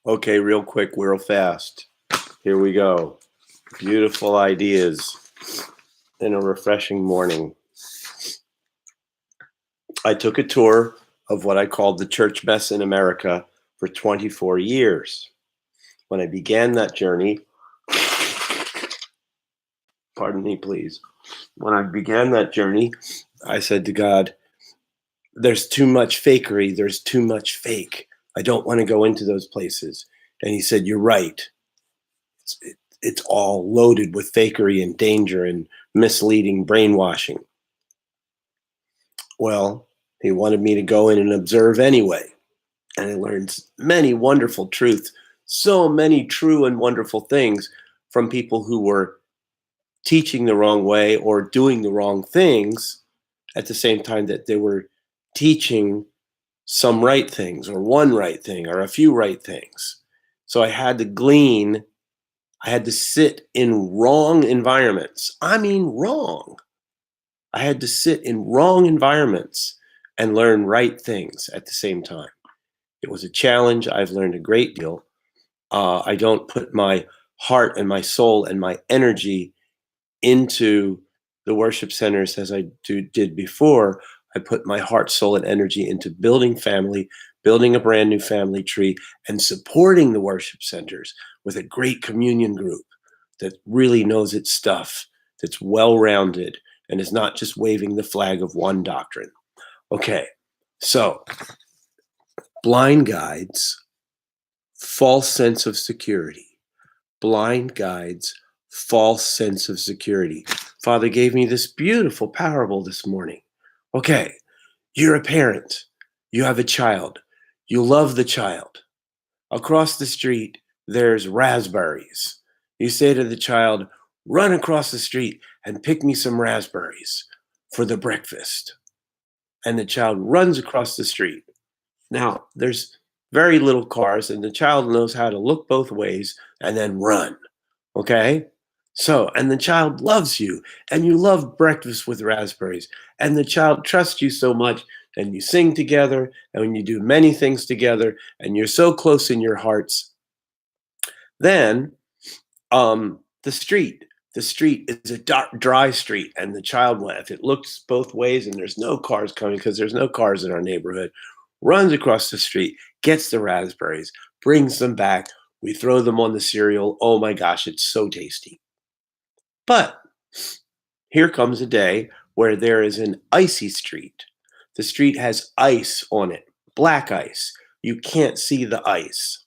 Okay, real quick, real fast. Here we go. Beautiful ideas in a refreshing morning. I took a tour of what I called the church mess in America for 24 years. When I began that journey, pardon me, please. When I began that journey, I said to God, there's too much fakery. There's too much fake. I don't want to go into those places. And he said, you're right. It's all loaded with fakery and danger and misleading brainwashing. Well, he wanted me to go in and observe anyway. And I learned many wonderful truths, so many true and wonderful things from people who were teaching the wrong way or doing the wrong things at the same time that they were teaching some right things or one right thing or a few right things. So I had to glean, I had to sit in wrong environments. I mean, wrong. I had to sit in wrong environments and learn right things at the same time. It was a challenge. I've learned a great deal. I don't put my heart and my soul and my energy into the worship centers as I did before. I put my heart, soul, and energy into building family, building a brand new family tree, and supporting the worship centers with a great communion group that really knows its stuff, that's well-rounded, and is not just waving the flag of one doctrine. Okay, so blind guides, false sense of security. Blind guides, false sense of security. Father gave me this beautiful parable this morning. Okay, you're a parent. You have a child. You love the child. Across the street, there's raspberries. You say to the child, run across the street and pick me some raspberries for the breakfast. And the child runs across the street. Now, there's very little cars, and the child knows how to look both ways and then run. Okay? So, and the child loves you, and you love breakfast with raspberries, and the child trusts you so much, and you sing together, and when you do many things together, and you're so close in your hearts. Then, the street. The street is a dry street, and the child, if it looks both ways and there's no cars coming, because there's no cars in our neighborhood, runs across the street, gets the raspberries, brings them back. We throw them on the cereal. Oh my gosh, it's so tasty. But here comes a day where there is an icy street. The street has ice on it, black ice. You can't see the ice.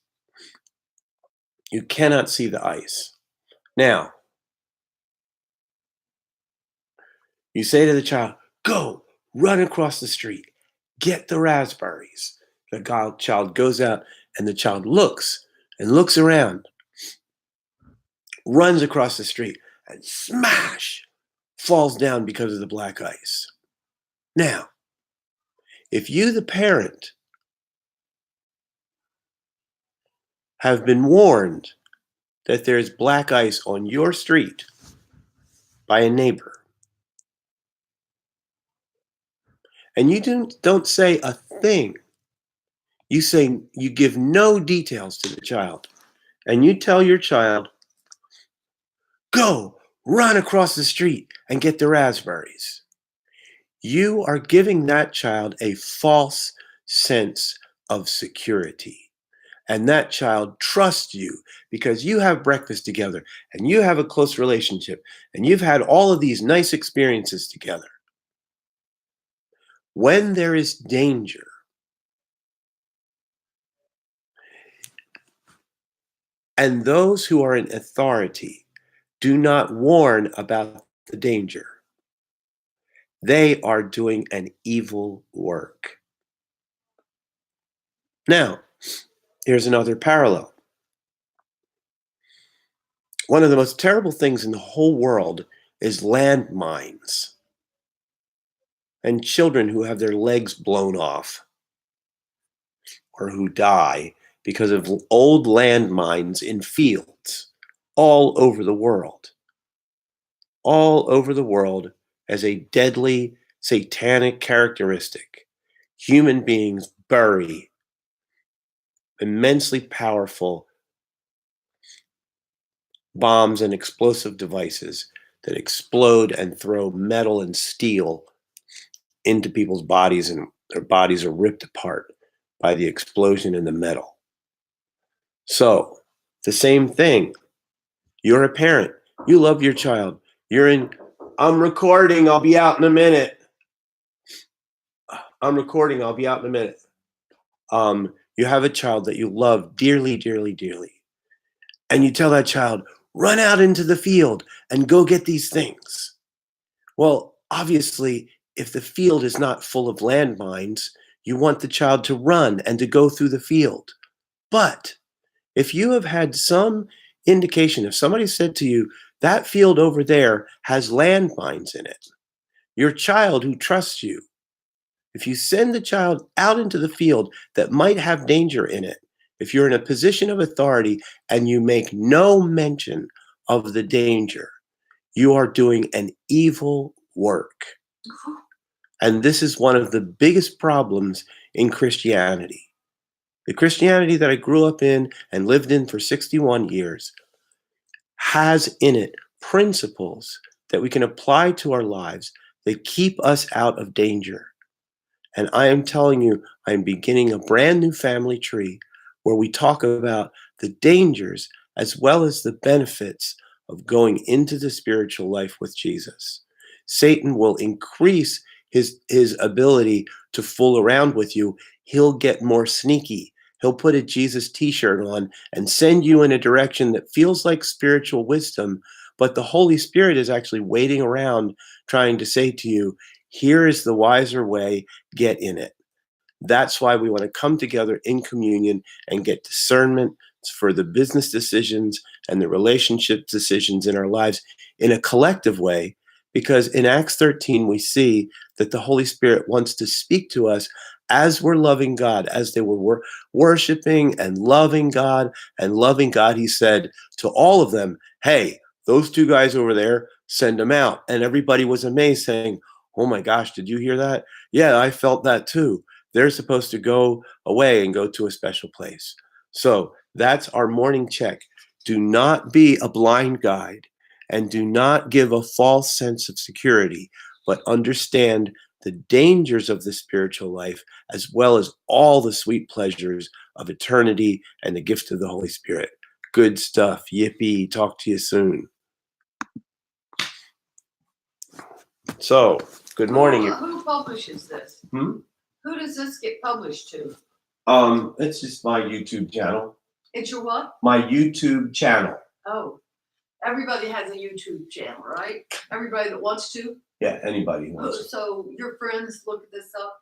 You cannot see the ice. Now, you say to the child, go, run across the street, get the raspberries. The child goes out, and the child looks and looks around, runs across the street, and smash, falls down because of the black ice. Now, if you, the parent, have been warned that there's black ice on your street by a neighbor, and you don't say a thing, you give no details to the child, and you tell your child, go, run across the street and get the raspberries. You are giving that child a false sense of security. And that child trusts you because you have breakfast together and you have a close relationship and you've had all of these nice experiences together. When there is danger, and those who are in authority do not warn about the danger, they are doing an evil work. Now, here's another parallel. One of the most terrible things in the whole world is landmines and children who have their legs blown off or who die because of old landmines in fields all over the world. All over the world as a deadly satanic characteristic. Human beings bury immensely powerful bombs and explosive devices that explode and throw metal and steel into people's bodies, and their bodies are ripped apart by the explosion in the metal. So, the same thing. You're a parent. You love your child. You're in, I'm recording. I'll be out in a minute. I'm recording. I'll be out in a minute. You have a child that you love dearly, dearly, dearly. And you tell that child, run out into the field and go get these things. Well, obviously, if the field is not full of landmines, you want the child to run and to go through the field. But if you have had some indication, if somebody said to you, that field over there has landmines in it, your child who trusts you, if you send the child out into the field that might have danger in it, if you're in a position of authority and you make no mention of the danger, you are doing an evil work. And this is one of the biggest problems in Christianity. The Christianity that I grew up in and lived in for 61 years has in it principles that we can apply to our lives that keep us out of danger. And I am telling you, I'm beginning a brand new family tree where we talk about the dangers as well as the benefits of going into the spiritual life with Jesus. Satan will increase his ability to fool around with you. He'll get more sneaky. He'll put a Jesus t-shirt on and send you in a direction that feels like spiritual wisdom, but the Holy Spirit is actually waiting around trying to say to you, here is the wiser way, get in it. That's why we want to come together in communion and get discernment for the business decisions and the relationship decisions in our lives in a collective way. Because in Acts 13, we see that the Holy Spirit wants to speak to us as we're loving God, as they were worshiping and loving God and loving God. He said to all of them, hey, those two guys over there, send them out. And everybody was amazed, saying, oh my gosh, did you hear that? Yeah, I felt that too. They're supposed to go away and go to a special place. So that's our morning check. Do not be a blind guide and do not give a false sense of security, but understand the dangers of the spiritual life as well as all the sweet pleasures of eternity and the gift of the Holy Spirit. Good stuff. Yippee. Talk to you soon. So, good morning. Who publishes this? Hmm? Who does this get published to? It's just my YouTube channel. It's your what? My YouTube channel. Oh, everybody has a YouTube channel, right? Everybody that wants to? Yeah, anybody who wants to. So your friends look this up?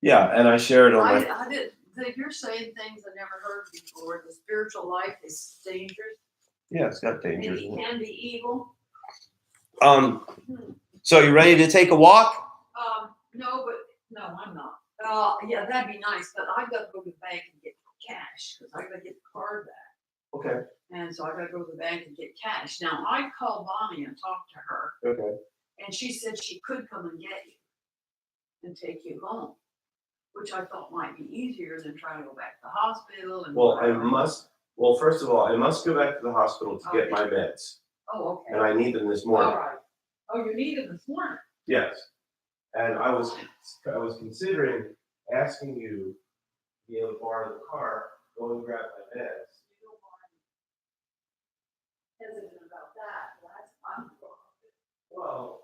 Yeah, and I share it on my... I did. You're saying things I never heard before. The spiritual life is dangerous. Yeah, it's got dangers. Maybe it can be evil. So you ready to take a walk? No, I'm not. Yeah, that'd be nice, but I gotta go to the bank and get cash because I gotta get the card back. Okay. And so I gotta go to the bank and get cash. Now I called Bonnie and talked to her. Okay. And she said she could come and get you and take you home, which I thought might be easier than trying to go back to the hospital. And well, first of all, I must go back to the hospital to get my meds. Oh, okay. And I need them this morning. All right. Oh, you need them this morning? Yes. And I was considering asking you to be able to borrow the car, go and grab my meds. You don't mind hesitant about that. Well, that's fine. Well,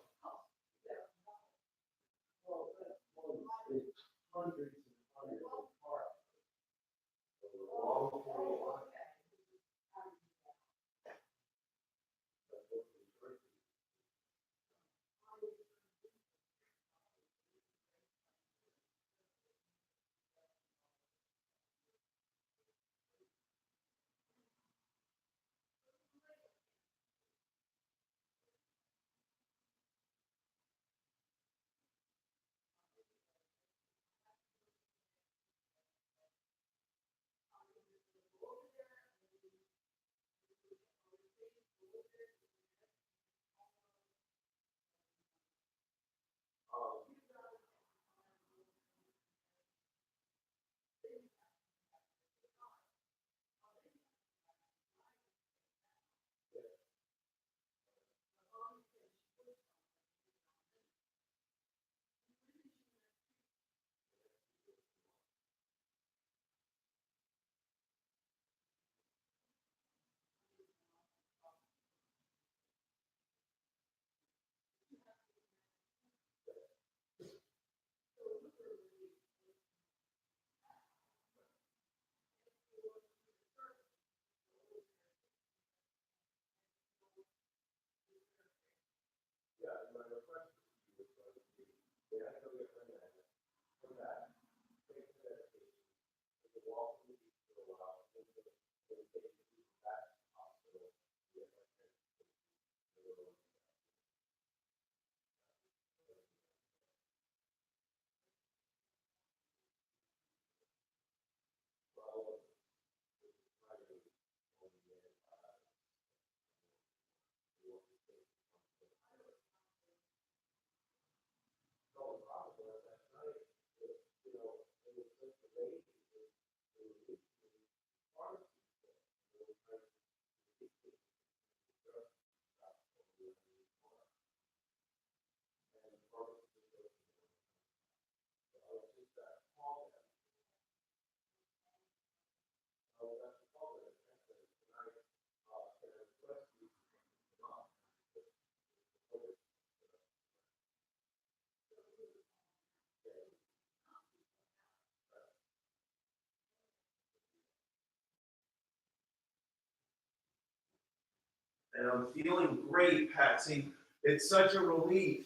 And I'm feeling great, Patsy. It's such a relief.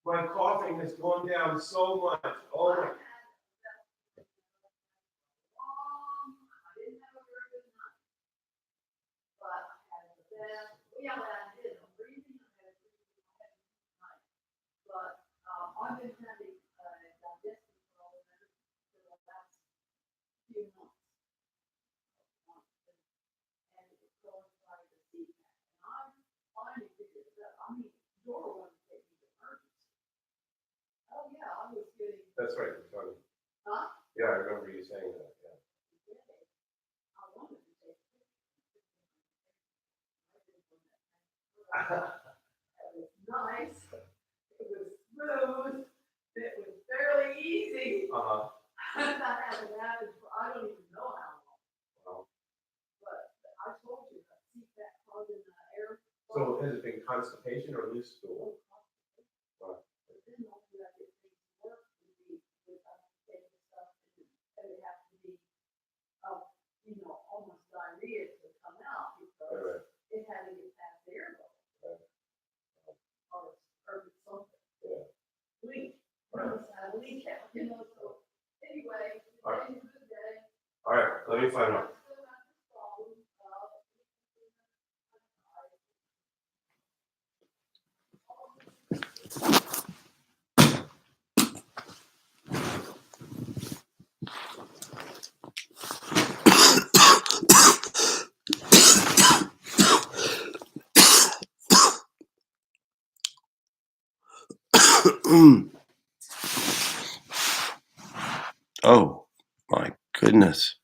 My coughing has gone down so much. Oh my. I didn't have a very good night, but I had the best, yeah, I did, I'm breathing, I had a pretty good night. But, I've been having, digestive problems for the last few months. And it's going by the CPAP, and I'm finally figured it out, I mean, Dora wanted to take me to emergency. Oh, yeah, I was getting, That's right, you're talking. huh? Yeah, I remember you saying that. Yeah. I wanted to take it. It was nice, it was smooth, it was fairly easy. That hasn't happened for, I don't even know how long. Wow. But I told you, I see that cause in the air. So has it been constipation or loose stool? Wow. But then hopefully I get things to work with the, with, taking stuff, and it would have to be, almost diarrhea to come out because Right. it had to get past the air bubble. Right. Or something. Yeah. Leak. Right. Must have a leak out, so anyway, All right. today's a good day. All right, let me find out. I still got this problem, Oh my goodness.